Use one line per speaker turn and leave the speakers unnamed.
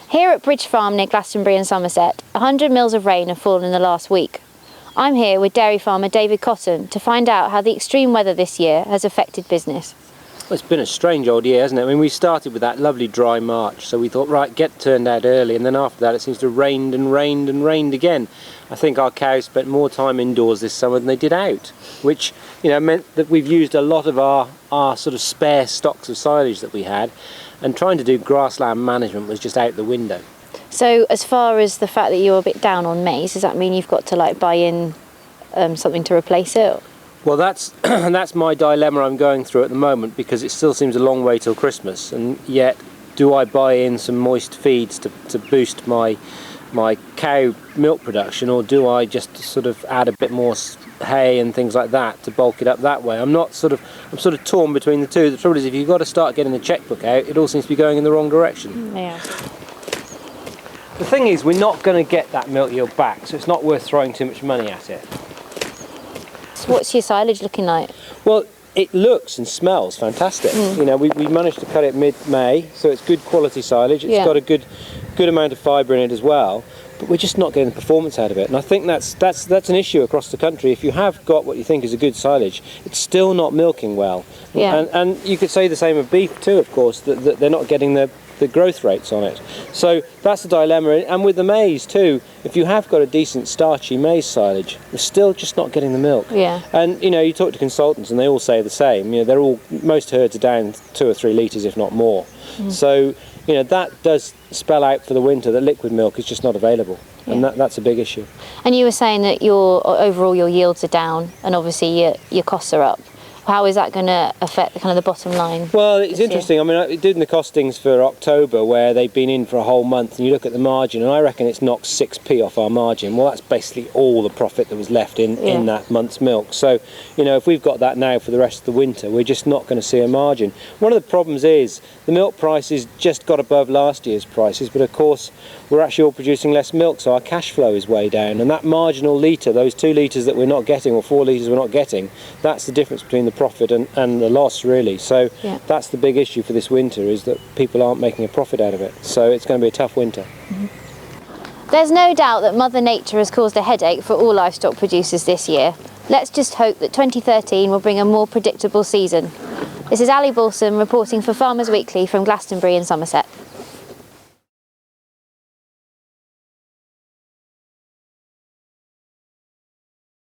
Here at Bridge Farm near Glastonbury in Somerset, 100 mils of rain have fallen in the last week. I'm here with dairy farmer David Cotton to find out how the extreme weather this year has affected business.
Well, it's been a strange old year, hasn't it? I mean, we started with that lovely dry March, so we thought, right, get turned out early, and then after that it seems to have rained and rained and rained again. I think our cows spent more time indoors this summer than they did out, which, you know, meant that we've used a lot of our sort of spare stocks of silage that we had, and trying to do grassland management was just out the window.
So as far as the fact that you're a bit down on maize, does that mean you've got to like buy in something to replace it?
Well, that's that's my dilemma I'm going through at the moment, because it still seems a long way till Christmas, and yet do I buy in some moist feeds to boost my cow milk production, or do I just sort of add a bit more hay and things like that to bulk it up that way? I'm sort of torn between the two. The trouble is, if you've got to start getting the checkbook out, it all seems to be going in the wrong direction.
Yeah.
The thing is, we're not going to get that milk yield back, so it's not worth throwing too much money at it.
So what's your silage looking like?
Well, it looks and smells fantastic. You know, we managed to cut it mid-May, so it's good quality silage. It's got a good amount of fibre in it as well, but we're just not getting the performance out of it. And I think that's an issue across the country. If you have got what you think is a good silage, it's still not milking well.
Yeah.
And you could say the same of beef too, of course, that they're not getting the growth rates on it. So that's the dilemma. And with the maize too, if you have got a decent starchy maize silage, you're still just not getting the milk.
Yeah.
And you know, you talk to consultants and they all say the same. You know, most herds are down 2 or 3 litres, if not more. So, you know, that does spell out for the winter that liquid milk is just not available. And that's a big issue. And
you were saying that overall your yields are down, and obviously your costs are up. How is that going to affect kind of the bottom line?
Well, it's interesting. I mean, I did the costings for October, where they've been in for a whole month, and you look at the margin, and I reckon it's knocked 6p off our margin. Well, that's basically all the profit that was left in that month's milk. So, you know, if we've got that now for the rest of the winter, we're just not going to see a margin. One of the problems is the milk prices just got above last year's prices, but of course we're actually all producing less milk, so our cash flow is way down, and that marginal litre, those 2 litres that we're not getting, or 4 litres we're not getting, that's the difference between the profit and the loss, really. So that's the big issue for this winter, is that people aren't making a profit out of it. So it's going to be a tough winter.
There's no doubt that Mother Nature has caused a headache for all livestock producers this year. Let's just hope that 2013 will bring a more predictable season. This is Ali Balsam reporting for Farmers Weekly from Glastonbury in Somerset.